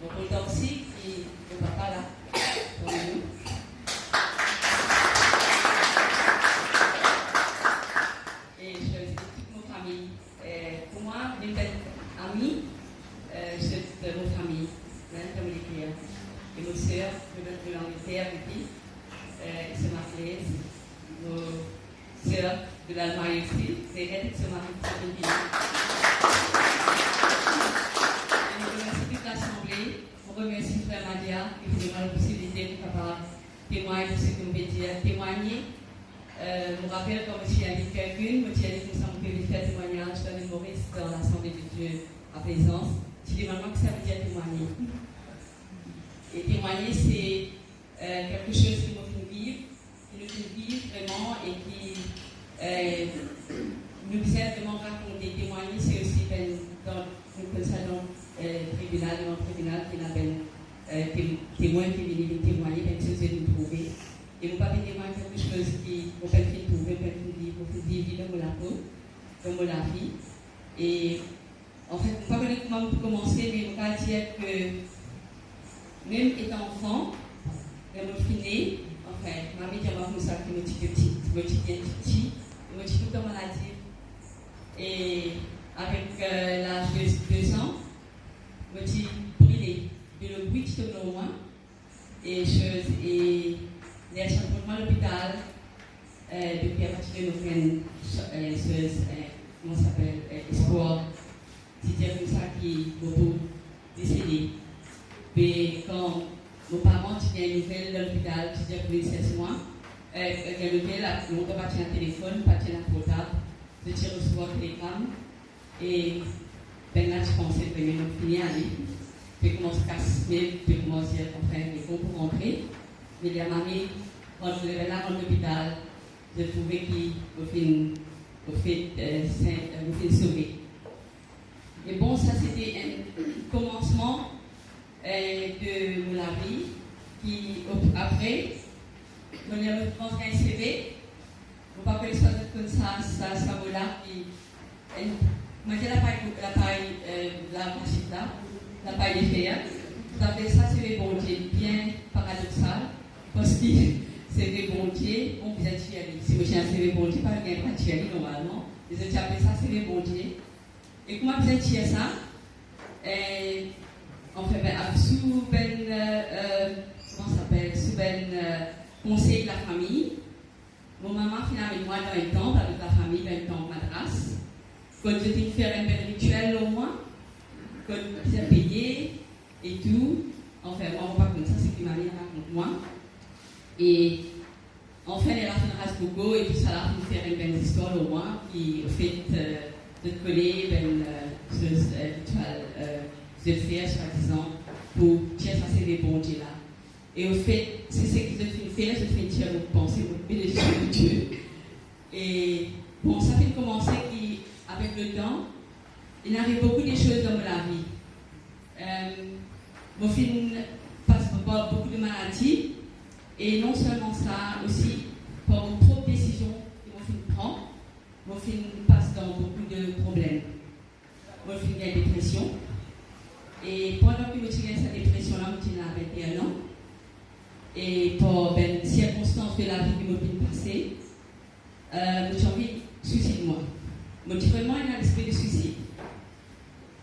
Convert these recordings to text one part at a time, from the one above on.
Donc, on est aussi, et le papa là, pour nous. Et je dis toute ma famille. Pour moi, une belle amie, c'est mon famille, comme les clients. Et nos sœurs, de l'Angleterre, c'est ma classe. Nos sœurs de l'Allemagne aussi, c'est elle qui se marie pour cette vie. Je remercie toute l'Assemblée, je remercie Frère Madia qui nous donne la possibilité de pouvoir témoigner de ce que nous pouvons dire, témoigner. Je me rappelle quand je suis allée quelqu'un, je suis allée nous sommes venus faire témoignage dans les Maurice dans l'Assemblée de Dieu à Plaisance. Je dis vraiment que ça veut dire témoigner. Et témoigner, c'est quelque chose qui nous fait vivre vraiment et qui nous sert vraiment raconter. Témoigner, c'est aussi dans le tribunal, qui n'a témoin qui vient témoigner quelque chose de nous trouver. Et nous ne pouvons pas témoigner quelque chose qui nous fait trouver, nous fait vivre dans la peau, dans la vie. Et en fait, je ne sais pas comment commencer, mais je vais dire que même étant enfant, quand je suis née, enfin, ma mère dit comme ça que je suis petite, je suis tout le temps maladie. Et avec l'âge de 2 ans, je suis brûlée de le bruit de nos mains. Et les champions de l'hôpital, depuis à partir de nos comment ça s'appelle, espoir, c'est-à-dire comme ça qui est beaucoup décédé. Mais quand nos parents ont une nouvelle dans l'hôpital, c'est-à-dire que c'est moi, une nouvelle, on va partir un téléphone, partir un portable, je tire recevoir un télégramme, et ben là, je pensais que je vais finir à aller. Je commence à casser, je commence à faire des fonds pour rentrer. Mais la mamie, quand je vais là dans l'hôpital, je trouvais qu'il me fait sauver. Et bon, ça c'était un commencement de la vie qui, après, on a transmis un CV. On ne peut pas que ça comme ça là qui. Moi, j'ai la paille des fer. Ça, c'est des bon Dieu, bien paradoxal, parce que c'est des bon Dieu, on vous a tiré. Si vous cherchez des bon Dieu, pas de gain pas tiré normalement. Les autres appellent ça, c'est des bon Dieu. Et comment vous avez tiré ça? On fait sous comment ça s'appelle? Sous conseil de la famille. Mon maman finalement moi dans un temple avec la famille, dans un temple madras. Quand je dis faire un bel rituel au moins, quand je payé et tout. Enfin, moi, on va pas comme ça, c'est que ma mère raconte moi. Et enfin, elle a fait une race Google et tout ça, là, pour faire une belle histoire au moins, qui, au fait, de coller, ce rituel, de faire, soi-disant, pour dire ça, c'est des bons dieux là. Et au fait, c'est ce qu'ils ont fait faire, je fais dire vous pensez, vous pouvez les de Dieu. Et bon, ça fait commencer qu'avec le temps, il arrive beaucoup de choses dans ma vie. Mon film passe par beaucoup de maladies, et non seulement ça, aussi par mon propre décision que mon film prend, mon film passe dans beaucoup de problèmes. Mon film a une dépression, et pendant que je suis dans cette dépression-là, je suis à 21 ans, et pour les circonstances de la vie que je suis passée, j'ai envie de suicider moi. Je suis vraiment un esprit de suicide.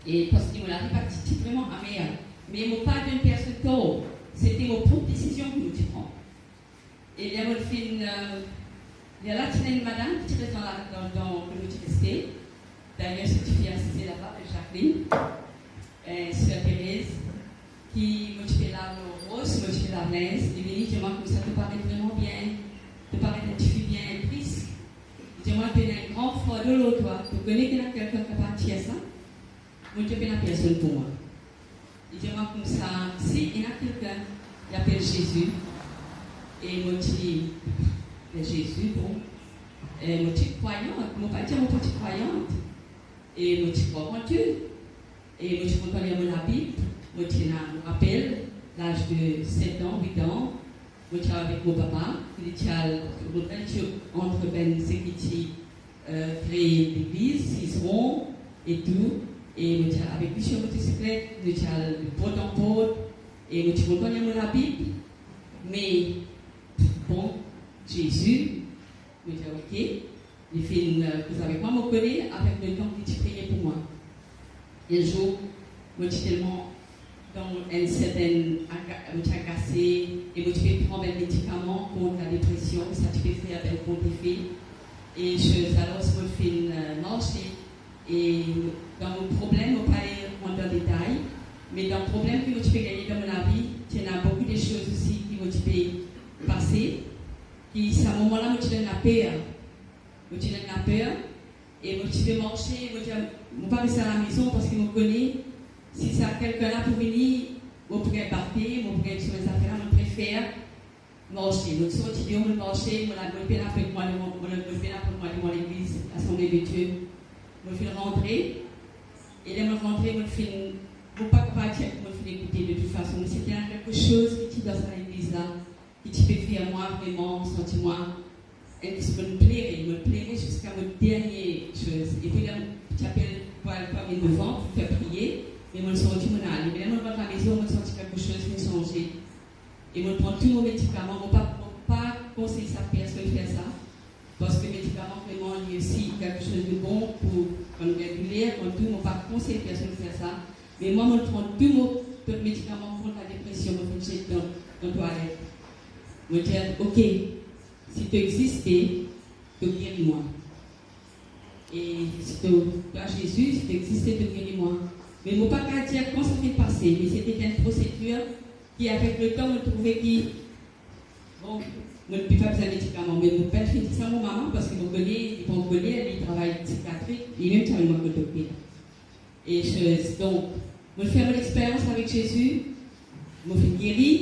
Et parce que la vie partie vraiment à meilleure. Mais mon pas d'une personne tôt, c'était mon propre décision que je prends. Et il y a mon film, il y a là une madame qui reste dans le resté. D'ailleurs, cette fille assistée là-bas, Jacqueline, Sœur Thérèse, qui me fait là le rose, me fait la laisse, et me dit, moi, comme ça te paraît vraiment bien, te paraît un petit peu bien triste. Dis-moi, tu es un grand froid de l'eau, toi. Tu connais qu'il y a quelqu'un qui a parti à ça? Moi, je suis une personne pour moi. Et dis-moi comme ça, si il y a quelqu'un qui appelle Jésus, et moi, je dis, Jésus, bon, et moi, je suis croyante, moi, pas dire, moi, je suis croyante, et moi, je suis croyante en Dieu, et moi, je suis contente de lire la Bible, moi, je me rappelle, l'âge de 7 ans, 8 ans, moi, je suis avec mon papa, il était entre ceux qui créé l'église, Ciceron et tout. Et nous avons avec lui sur motocyclette, nous avons le porte en porte, Et je suis content de la Bible. Mais, bon, Jésus, je dis ok, il fait vous savez quoi, je connais avec le temps que tu priais pour moi. Et un jour, je suis tellement dans une certaine agacée et je peux prendre un médicament contre la dépression, ça tu peux faire avec contre effet. Et alors, je fais marcher. Et dans mon problème, je ne vais pas aller rentrer dans le détail, mais dans le problème que tu peux gagner dans la vie, il y a beaucoup de choses aussi qui tu peux passer. Et à ce moment-là, tu donnes la peur. Tu donnes la peur et tu peux marcher. Je ne vais pas rester à la maison parce que je connais. Si ça quelqu'un là pour venir, je pourrais partir, je pourrais sur les affaires, je préfère marcher. Je suis sorti de marcher, je vais avec moi dans l'église, l'Assemblée de Dieu. Je vais rentrer. Et là, je rentrer, je ne pas partir, je vais écouter de toute façon. Mais c'était quelque chose qui est dans cette église-là, qui peut faire moi vraiment sentir moi. Et qui me plairait jusqu'à mon dernière chose. Et puis là, tu appelles pour aller devant, pour faire prier. Et je me sens dit, je aller. Mais là, je rentre à la maison, je me sens quelque chose qui me changeait. Et je prends tous mes médicaments. Je ne vais pas conseiller ça personne de faire ça. Parce que les médicaments, vraiment, il y a aussi quelque chose de bon pour quand on est régulier. Je ne vais pas conseiller personne de faire ça. Mais moi, je prends tous mes médicaments contre la dépression. Je fais dans la toilette. Je me dis, ok, si tu existais, tu guéris-moi. Et si tu as Jésus, si tu existais, tu guéris-moi. Mais je ne peux pas dire quand ça fait passer, mais c'était une procédure qui, avec le temps, je trouvais qui. Bon, je ne peux pas besoin de médicaments, mais je ne peux pas finir ça à mon maman parce que je connais, il travaille psychiatrique, et même ça, il m'a contacté. Et donc, je fais mon expérience avec Jésus, je me fais guérir,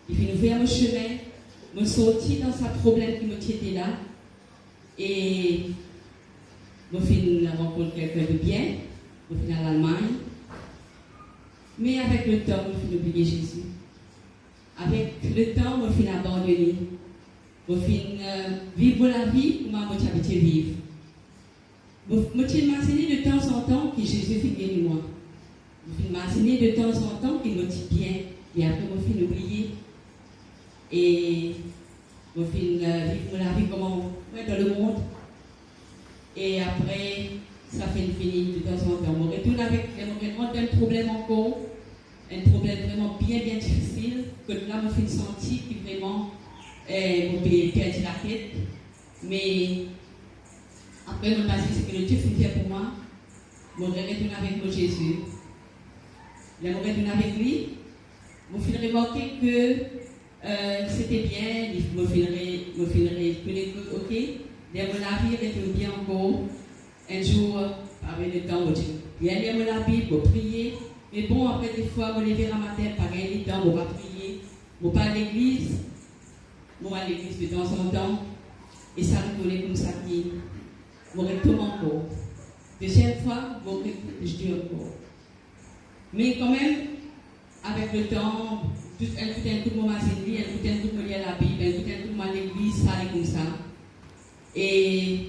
il fait ouvrir mon chemin, je me sortis dans ce problème qui me était là, et je fais une rencontre quelqu'un de bien. Je suis en Allemagne. Mais avec le temps, je suis oublié Jésus. Avec le temps, je suis abandonné. Je suis vivre la vie comme je suis habitué à vivre. Je suis imaginé de temps en temps que Jésus fait guérir moi. Je suis imaginé de temps en temps qu'il me dit bien. Et après, je suis oublié. Et je suis vivre la vie comme dans le monde. Et après, ça fait une finie de temps en temps. On retourne avec un problème encore, un problème vraiment bien difficile, que là, je me sentir que vraiment, je peux perdre la tête. Mais après, je me passe ce que le Dieu fait pour moi. Je retourne avec mon Jésus. Je retourne avec lui. Je me fais remarquer que c'était bien. Je me fais ok. Derrière la vie, était bien encore. Un jour, avec le temps, je vais lire la Bible, je prier. Mais bon, après, des fois, je me lever à matin, pareil, le temps, je vais prier. Je vais à l'église. Je vais à l'église de temps en temps. Et ça me donnait comme ça qui. Je retourne encore. Deuxième fois, je dis encore. Mais quand même, avec le temps, un coup de moment à l'église, un coup de lire la Bible, un coup de moment à l'église, ça allait comme ça. Et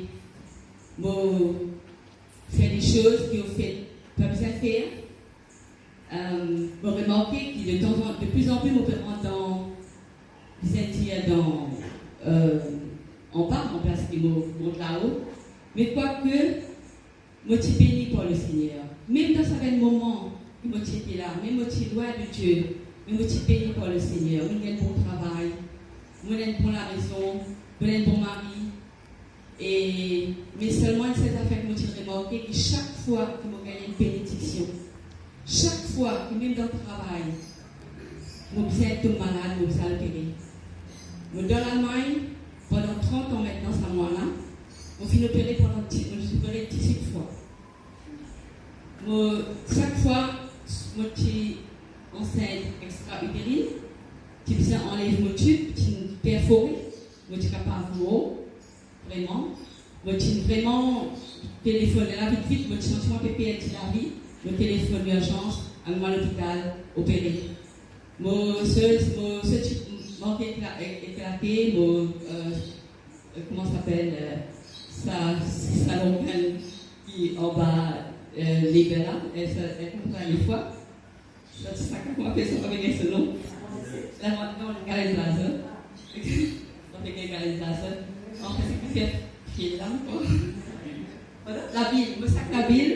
je fais des choses que vous faites pas besoin de faire. Vous remarquez que de plus en plus, on peut entendre en bas, en place qui monte là-haut. Mais quoique, je suis béni par le Seigneur. Même dans certains moments, je suis là, même je suis loin de Dieu, mais je suis béni par le Seigneur. Je suis un bon travail, je suis un bon la maison, je suis un bon mari. Mais seulement cette affaire que je suis remarqué que chaque fois que je gagne une bénédiction, chaque fois que même dans le travail, je besoin de tomber malade, je besoin de opérer. Je suis dans l'Allemagne, pendant 30 ans maintenant, c'est à moi-là, je suis opéré pendant 18 fois. Chaque fois, je suis enceinte extra-utérine, je suis enlevé mon tube, je suis perforé, je suis capable de mourir. Vraiment, je suis vraiment téléphoné là vite, je suis sentiment que perdre la vie, je téléphone d'urgence, à l'hôpital, opéré. Mon seul manque éclaté, comment ça s'appelle, sa longueur qui en bas, libéral, elle comprend les fois. Je sais pas comment appeler ça, avec ce nom. La galette-laser. On fait quelle galette-laser. En fait, c'est qui fait là, quoi. La bile, le sac la bile,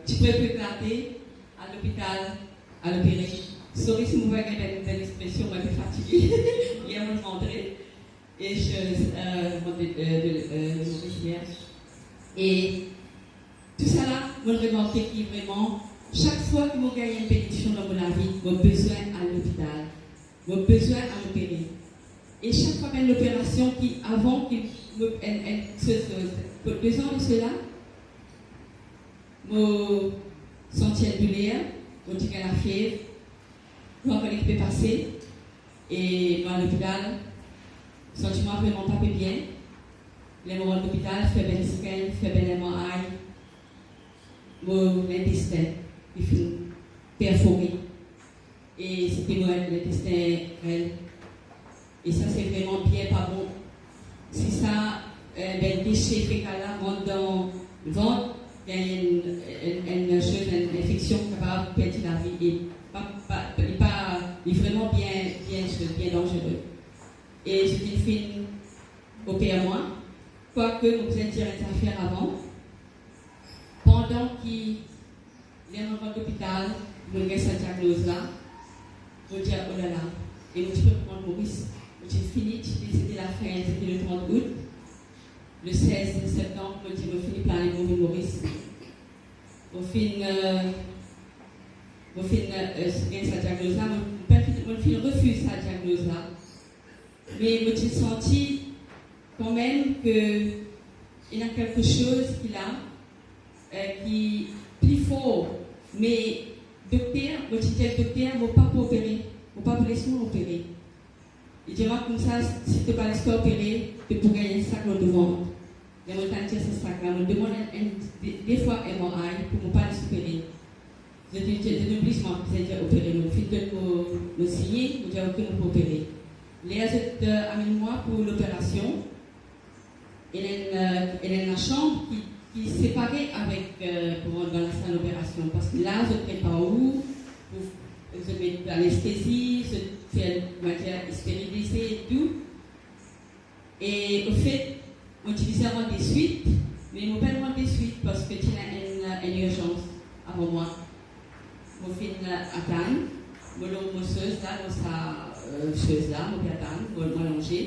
tu peux éclater à l'hôpital, à l'opérer. Sorry si vous voyez une expression, moi je suis fatiguée. Hier, on me montrait. Et je hier. Et tout ça là, moi je remarquais qui vraiment, chaque fois que vous gagnez une bénédiction dans mon vie, vous avez besoin à l'hôpital. Vous avez besoin à l'opérer. Et chaque fois qu'il y a une opération qui, avant qu'il 2 ans de cela, je sentis une douleur, je dis qu'elle a fièvre, je vois qu'elle peut passer, et à l'hôpital, le sentiment vraiment pas bien. Les moments de l'hôpital, fait bien scan, fait bien MRI, mon intestin, il fait perforé. Et c'était moi, l'intestin, et ça c'est vraiment bien pas bon. Si ça, le déchet fécal rentre dans le ventre, il y a une infection qui va perdre la vie. Il est vraiment bien dangereux. Et je dis, film opère moi, quoique nous vous étions des affaires avant. Pendant qu'il est dans l'hôpital, nous avons cette diagnose-là, nous disons, oh là là, et nous disons, prendre Maurice. J'ai fini, c'était la fin, c'était le 30 août. Le 16 septembre, je finis par aller mourir Maurice. Je finis cette diagnose-là, je refuse cette diagnose-là. Mais j'ai senti quand même qu'il y a quelque chose qui est plus fort. Mais docteur, je disais, docteur, ne pas opérer, ne pas laisser opérer. Il dit, comme ça, si tu ne pas laisser opérer, tu peux gagner un sac dans le ventre. Les montagnes, c'est ce sac-là. Je demande des fois MRI pour ne pas laisser opérer. Je dis, je n'oublie pas que j'ai opéré. Je fais me signer, je dis, ok, on peut opérer. Les autres amènent-moi pour l'opération. Elle est dans la chambre qui est séparée pour rentrer dans la salle d'opération. Parce que là, je ne sais pas où, je mets de l'anesthésie, je fais matière stérilisée et tout. Et au fait, on utilisait avant des suites, mais ils m'ont pas demandé des suites parce que il y a une urgence avant moi. Je fais une attente, je suis là, dans sa chose là, je vais m'allonger.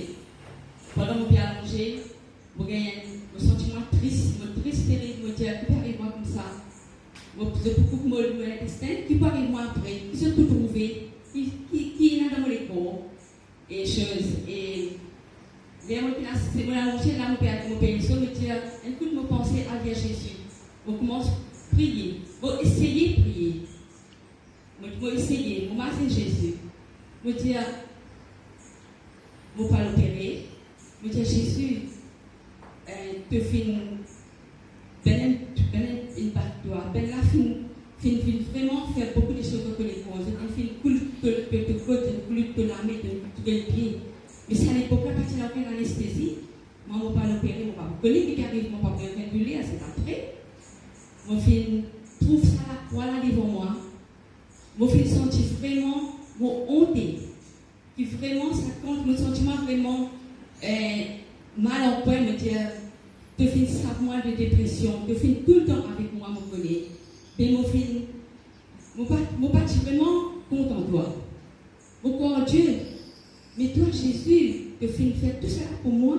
Pendant que je vais allonger, je gagne un sentiment triste, terrible, je me dis, qui peut arriver comme ça? Je peux beaucoup de l'intestin, qui peut arriver après? Qui se tout trouver? Qui est dans mon corps? Et chose. Et vers c'est mon allongé, là, mon pays, je me dis, écoute, je pense à Vierge Jésus. Je commence à prier. Je essayer de prier. Je vais essayer, je vais Jésus. Je dis, je ne vais pas l'opérer. Je dis, Jésus, tu fais une partoire. Ben là, fin vraiment faire beaucoup de choses que les causes. Fin culte de l'armée, de pied. Mais si à l'époque, là, quand il a aucune anesthésie, moi, je ne vais pas l'opérer, je ne vais pas l'opérer. Qui arrive, je ne vais pas l'opérer, c'est après. Je trouve ça là, voilà devant moi. Je me sentir vraiment honte. Puis vraiment, ça compte, mon sentiment vraiment mal en point, me dire, tu fais 5 mois de dépression, tu fais tout le temps avec moi, je connais. Mais je ne suis pas vraiment content de toi. Je crois en Dieu. Mais toi, Jésus, tu fais tout ça pour moi.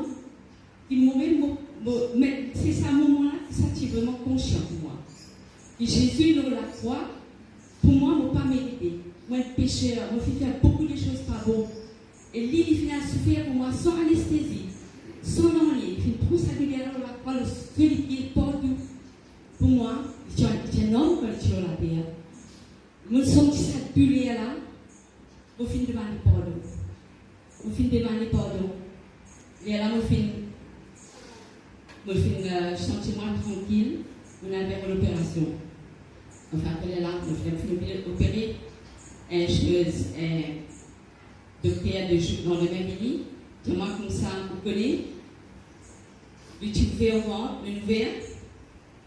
Mais c'est ça, moment-là, ça, tu es vraiment conscient de moi. Et Jésus, dans la croix, pour moi, je ne pas mérité. Moi, un pécheur, je fais faire beaucoup de choses pas bonnes. Et lui, il finit à souffrir pour moi sans anesthésie, sans enlever. Il fait trop sa lumière dans la croix, le seul qui est partout. Pour moi, c'est un homme quand il est la terre. Je me sens cette douleur-là, je finis de demander pardon. Je finis de demander pardon. Et là, je finis un sentiment tranquille, on a fait l'opération. Enfin, après là, je finis d'opérer un docteur dans le même lit, moi comme ça, vous connaissez, le tube vert au ventre, le verre,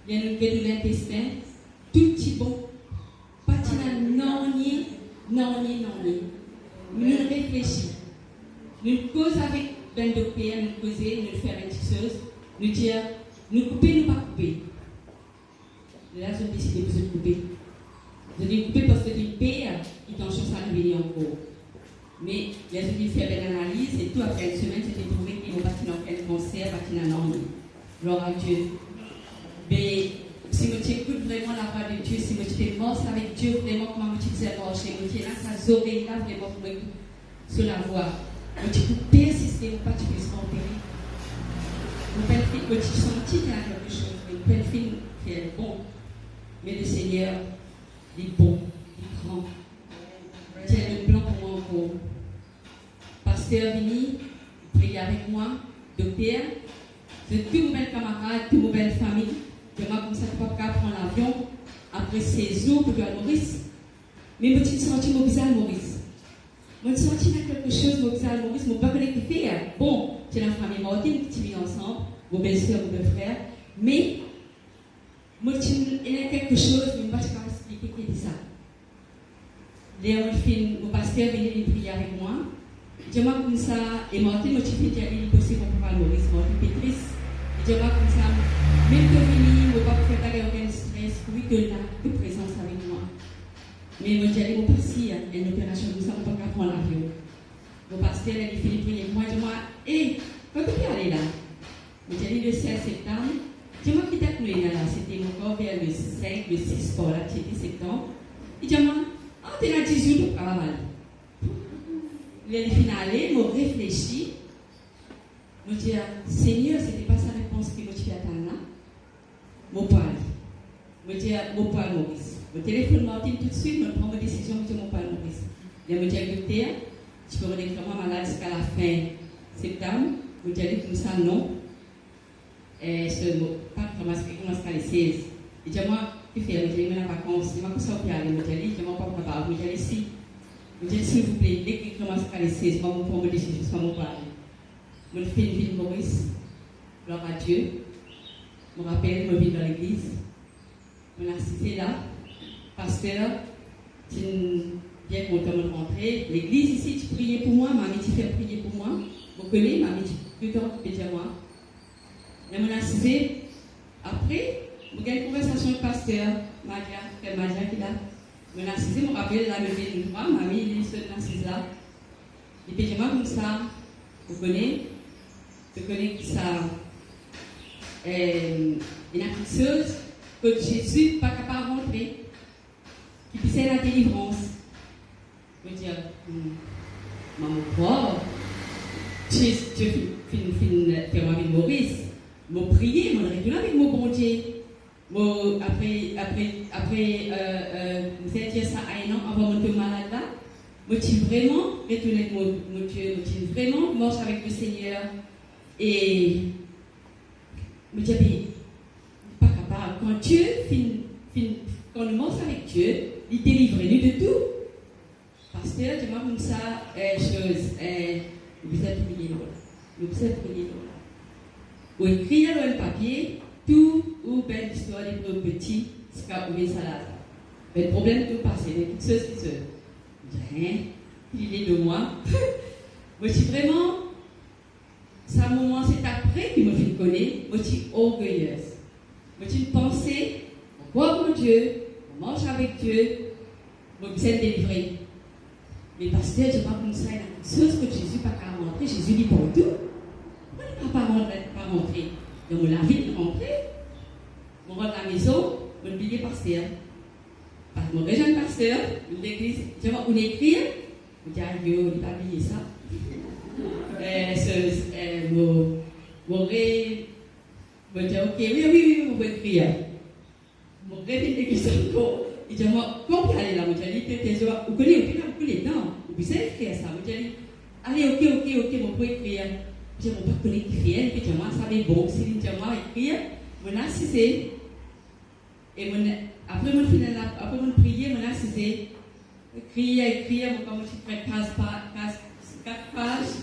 il y a une gueule de l'intestin, tout petit bon, pas de non, Non. Nous réfléchissons. Nous causons avec ben docteur, nous causer, nous faire une tisseuse, nous dire, nous couper, nous pas couper. Là, je décide de vous couper. Je dis couper parce que du père, il t'en chance à revenir encore. Mais les gens qui font une analyse, et tout après une semaine, c'était trouvé qu'ils n'ont pas quel cancer, pas qu'il en a. Gloire à Dieu. Mais si tu écoutes vraiment la voix de Dieu, si tu fais mort avec Dieu, vraiment comme tu disais marcher, tu es là, ça oreilles là, vraiment sur la voie. Tu peux persister ou pas, tu peux se enterrer. Vous pouvez sentir qu'il y a quelque chose, vous pouvez faire bon. Mais le Seigneur, il est bon, il est grand. Dieu a le plan pour moi encore. Pasteur Vini, priez avec moi, docteur, de tous mes camarades, toutes mes belles familles. Je m'ai comme ça, papa prendre l'avion après 16 jours pour aller à Maurice. Mais je me suis senti mobilisé à Maurice. Je me suis senti quelque chose mobilisé à Maurice, je ne sais pas ce que je fais. Bon, j'ai la famille Martine qui vit ensemble, vos belles-sœurs, vos belles-frères. Mais, il y a quelque chose, je ne sais pas expliquer qui est ça. Mon pasteur est venu prier avec moi. Je m'ai comme ça, et Martine m'a dit qu'il y a une possible pour aller à Maurice, Martine Pétrice. Je m'ai comme ça, même que Vini, je ne vais pas faire aucun stress, oui que là, de présence avec moi. Mais je dis, mon pasteur, il y a une opération comme ça, on ne peut pas prendre l'avion. Mon pasteur, il a fini de prier avec moi, je dis, hé, quand tu peux aller là? Je dis, le 16 septembre, je m'ai quitté avec nous là, c'était encore vers le 5, le 6, pour là, c'était septembre. Il dit, tu es là 10 jours pour aller. Le finale, je réfléchis. Je dis, Seigneur, ce n'était pas sa réponse que je attends là. Je dis, mon poil Maurice. Je téléphone Martine tout de suite, je prends ma décision, je dis, mon poil Maurice. Je me dis, docteur, tu peux revenir vraiment malade jusqu'à la fin septembre. Je dis, comme ça, non. Et ce mot, pas commence à les 16. Il dit, moi, je fais, je dis, je vacances, je vais sortir aller. Je dis, je ne vais pas préparer. Je dis, si. Je dis, s'il vous plaît, dès qu'il commence à les 16, je vais prendre ma décision, je vais mon poil. Je fais une vie de Maurice. Gloire à Dieu. Je me rappelle, je vis dans l'église. Je suis assisté là. Pasteur, tu es bien content de rentrer. L'église ici, tu priais pour moi. Mamie, tu fais prier pour moi. Vous connaissez, mamie, tu peux dire moi. Je suis assisté. Après, j'ai eu une conversation avec le pasteur, Madia qui est là. Je suis assisté, je me rappelle, la levée de droit. Mamie, il est seul assise là. Et puis, je comme ça. Vous connaissez que ça. Il y a quelque chose que Jésus n'est pas capable de rentrer, qui puisse être la délivrance. Je veux dire, maman, wow, Dieu fait moi avec Maurice, je prié, je retourné avec mon bon Dieu. Après, vous avez dit ça à un an avant de me malade là, je suis vraiment retourné avec mon Dieu, je suis vraiment marche avec le Seigneur. Et je me dis, pas capable. Quand Dieu quand on marche avec Dieu, il délivre nous de tout. Parce que je vois comme ça, vous êtes prié là. Vous écrivez dans le papier, tout ou belle histoire des petits, c'est qu'à trouver ça là. Mais le problème tout passé, toutes choses qui se. Je dis, rien, il est de moi. Je suis vraiment. Ça moment, c'est après qu'il me fait connaître, je suis orgueilleuse. Je suis pensée, on croit en Dieu, on marche avec Dieu, je me suis délivrée. Mais parce que je ne sais pas comme ça, il y a quelque chose que Jésus n'a pas rentrer. Jésus dit pour tout. Pourquoi il n'a pas rentrer? Donc, on l'a vite rentré. Je rentre à la maison, je me dis pasteur. Parce que je rejoins le pasteur, l'église, je vois on écrit, je dis, ah, Dieu, il n'a pas oublié ça. Mon rêve, je dis, ok, oui, vous pouvez écrire. Mon rêve est l'église encore. Il dit, moi, comment vous allez là? Je dis, vous connaissez, non, vous savez écrire ça. Je dis, allez, ok, vous pouvez écrire. Je dis, on ne peut pas connaître qui fait, puis moi, ça va être bon. Si je dis, moi, écrire, je suis assisé. Et après, je prier, je suis assisé. Écrire, comme je fais 4 pages,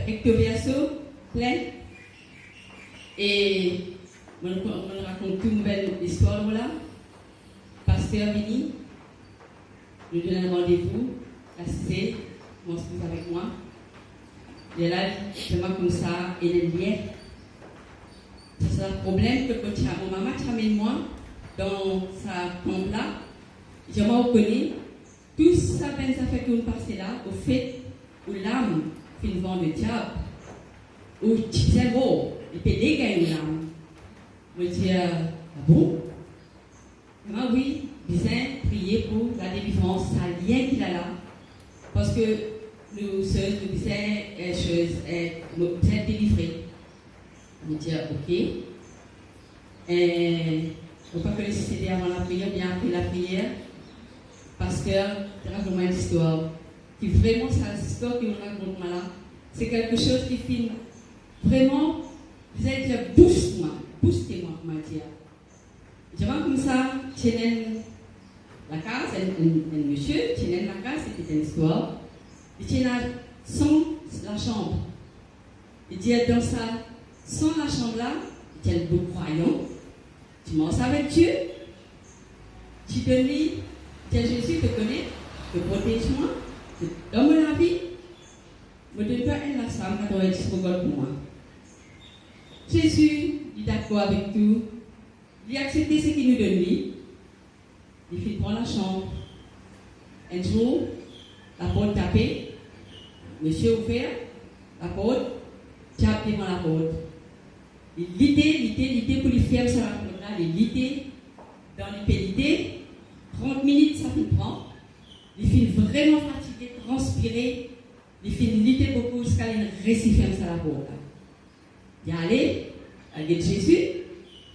recto verso, plein. Et je raconte toute une belle histoire là. Pasteur Vini, nous donnons un rendez-vous, la cité, on se pose avec moi. Et là, je vois comme ça, et les liens. C'est un problème que quand mon maman t'amène moi dans sa tombe là, je me reconnais, tout ça, ça fait qu'on passe là, au fait, où l'âme fait le vent de diable, où tu sais, oh, il peut dégager l'âme. Je me dis, ah bon? Moi, oui, bien prier pour la délivrance, ça lien qu'il a là. Parce que nous sommes, nous sommes délivrés. Je me dis, ok. Et je ne peux pas que c'était avant la prière, bien après la prière. Parce que, c'est vraiment une histoire. Qui vraiment, cette histoire qui me raconte là, c'est quelque chose qui finit vraiment, vous allez dire, booste-moi, boostez-moi, comment dire. Je vois comme ça, tiens la case, un monsieur, tiens la case, c'était une histoire. Il tient la chambre. Il dit dans ça, sans la chambre là, il tient le beau croyant. Tu manges avec Dieu. Tu te dis, Jésus te connaît, te protège-moi, te donne la vie. Je ne donne pas une femme qui doit être pour moi. Jésus est d'accord avec tout. Il a accepté ce qu'il nous donne. Il fait prendre la chambre. Un jour, la porte tapée. Monsieur ouvert, la porte, diable devant la porte. Il l'idée pour lui faire ça, il l'idée dans l'épélité. 30 minutes, ça fait prend. Il fait vraiment fatigué, transpiré. Il fait l'idée beaucoup jusqu'à une récifère ça la porte. Il est allé, avec Jésus.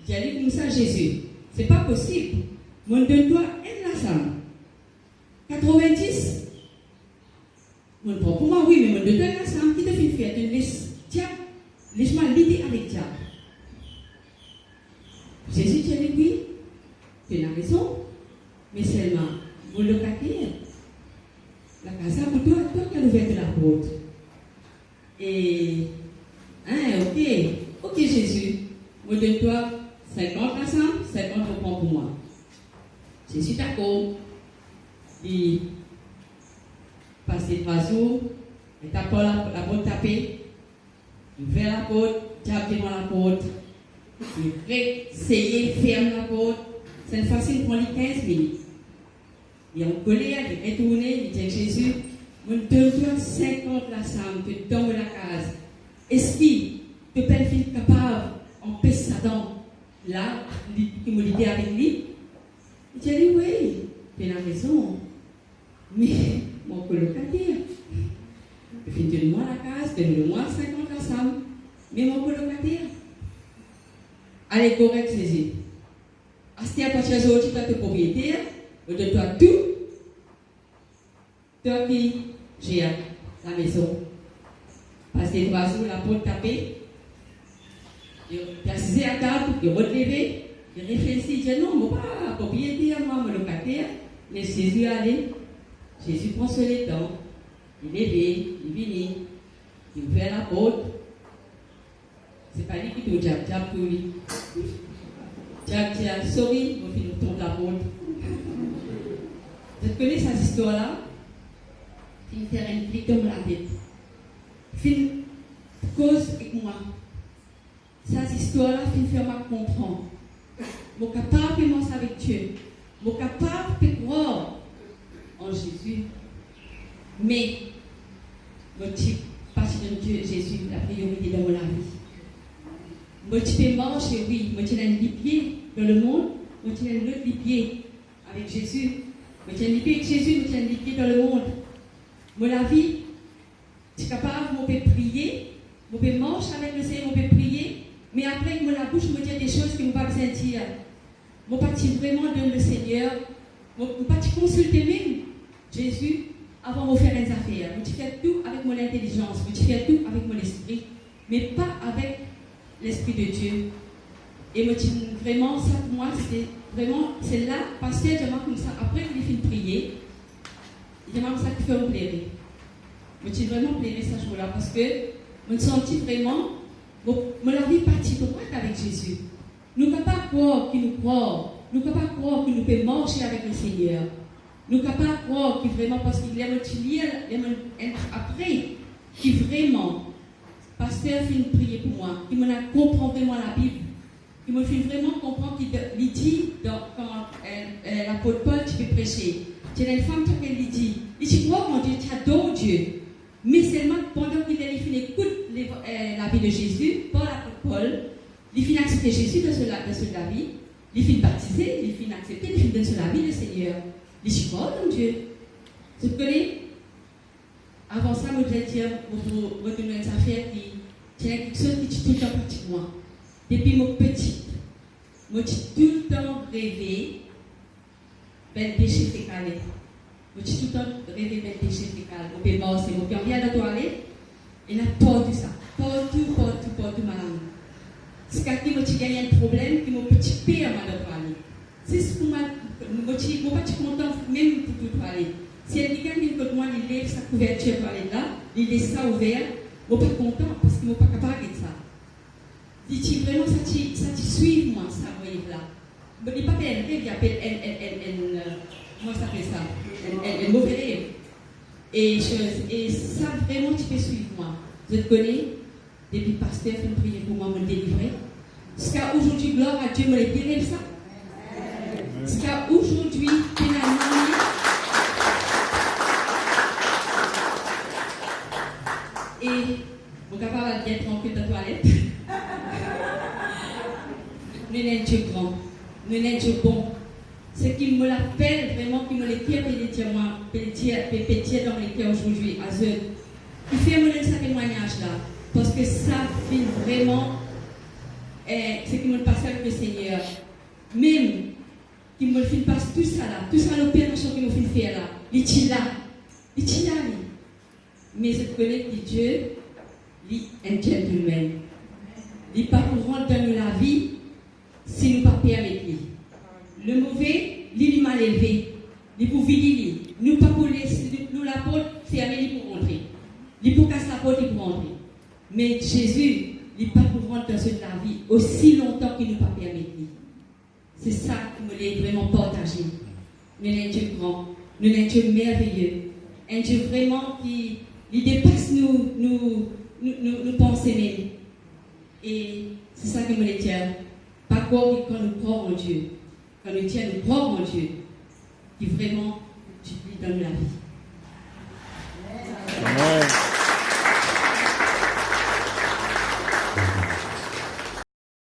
J'ai dit comme ça, Jésus, c'est pas possible. Mon donne-toi un lassam. 90. Mon prend pour moi, oui, mais mon donne-toi un lassam. Qui te fait faire? Tu laisses, tiens, laisse-moi l'idée avec diable. Jésus, tu as dit oui, tu as raison, mais seulement, mon locataire, la casa pour toi qui as ouvert la porte. Et, ok, Jésus, moi donne-toi 50 ensemble, 50 on prend pour moi. Jésus d'accord. Il passe 3 jours, il tape la porte tapée, il ouvre la porte, diable devant la porte, il essaye, ferme la porte. C'est facile pour lui 15 minutes. Il est en colère, il est retourné, il dit Jésus, mon donne-toi 50 la somme, tu donnes la case. Est-ce qu'il te peut être capable d'empêcher Satan là, qui me dit avec lui? Il dit oui, tu as raison. Mais mon colocataire, donne-moi la case, donne-moi 50 la somme. Mais mon colocataire, allez, correct, Jésus. Astia à partir de aujourd'hui, tu as ton propriétaire, donne-toi tout. Toi qui gère la maison. Passer 3 jours, la porte tapée. Il a assisé à table, il a relevé, il réfléchit, il dit non, moi pas propriétaire, moi, mon locataire. Mais Jésus allait. Jésus prend sur les temps. Il est levé, il vient, il ouvre la porte. C'est pas lui qui te diable pour lui. Diable dit, sorry, mon fils nous tombe la porte. Vous connaissez cette histoire-là? Il fait un flic dans la tête. Film cause avec moi. Cette histoire-là, il fait moi comprendre. Je suis capable de penser avec Dieu. Je suis capable de croire en Jésus. Mais, je suis parce que Dieu, Jésus, la priorité dans ma vie. Je peux marcher, oui. Je tiens un pied dans le monde. Je tiens un autre pied avec Jésus. Je tiens un pied avec Jésus. Je tiens un pied dans le monde. La vie, je suis capable, je peux prier, je peux marcher avec le Seigneur, je peux prier, mais après, la bouche me dit des choses que je ne peux pas sentir. Je ne peux pas vraiment donner le Seigneur, je ne peux pas consulter même Jésus avant de faire des affaires. Je fais tout avec mon intelligence, je fais tout avec mon esprit, mais pas avec l'Esprit de Dieu. Et vraiment, ça pour moi, c'était vraiment, c'est là, parce que je m'en comme ça, après qu'il finit de prier, j'aimerais ça qui fait me plaire. Je suis vraiment plaisir ce jour-là parce que je me sentis vraiment, la vie partie droite avec Jésus. Nous ne pouvons pas croire qu'il nous croit, nous ne pouvons pas croire qu'il nous peut marcher avec le Seigneur. Nous sommes capables de croire qu'il vraiment, parce qu'il aime lire, après, qui vraiment, pasteur fait une prière pour moi, qui me comprend vraiment la Bible, qui me fait vraiment comprendre qu'il dit, quand l'apôtre Paul, tu peux prêcher. Tu as une femme qui lui dit, tu crois mon Dieu, tu adores Dieu. Mais seulement pendant qu'il écoute la vie de Jésus, par l'apôtre Paul, il finit accepter Jésus dans la vie, il finit baptiser, il finit accepter, il finit dans la vie le Seigneur. Il dit, crois mon Dieu. Tu connais? Avant ça, je voudrais dire, pour retourner à une affaire qui est quelque chose qui est tout le temps parti de moi. Depuis mon petit, moi j'ai tout le temps rêvé d'un péché fécal. Moi j'ai tout le temps rêvé d'un péché fécal. Mon père mort, c'est mon père vient dans la toilette, et n'a pas tout ça. Partout, madame. C'est quand moi j'ai gagné un problème, que mon petit père m'a donné. C'est ce que moi je suis pas content même pour tout parler. Si elle dit quelqu'un que moi, il lève sa couverture pour aller là, il laisse ça ouvert, je ne suis pas content parce qu'il ne pas capable de ça. Dit vraiment, ça te suit moi, ça, vous voyez là. Je ne dis pas qu'elle rêve, il appelle comment ça fait ça? Elle mauvais rêve. Et ça, vraiment, tu peux suivre moi. Je te connais, depuis pasteur, fait une prière pour moi, me délivrer. Jusqu'à aujourd'hui, gloire à Dieu, me délivre ça. Jusqu'à aujourd'hui, finalement, et mon capable d'être tranquille dans la toilette. Nous sommes Dieu grand, nous sommes Dieu bon. Ce qui me l'appelle vraiment, qui me le tire dans les cœurs aujourd'hui, à eux. Il fait mon ce témoignage là, parce que ça fait vraiment ce qui me passe avec le Seigneur. Même qui me fait passer tout ça l'opération qui me fait faire là, il est là. Mais je connais que Dieu, il est un gentleman. Il n'est pas pour rendre dans la vie si nous ne pas permettre lui. Le mauvais, il est mal élevé. Il est pour vider. Nous pas pour laisser nous la porte fermer pour rentrer. Il est pour casser la porte pour rentrer. Mais Jésus, il n'est pas pour rendre dans la vie aussi longtemps qu'il ne pas permettre lui. C'est ça qui me l'a vraiment partagé. Nous sommes un Dieu grand, nous sommes un Dieu merveilleux, un Dieu vraiment qui dépasse nous penser même. Et c'est ça que me l'a dit. Pas quoi quand nous croyons en Dieu, quand nous disons nous croyons en Dieu, qui vraiment tu vis dans la vie. Amen.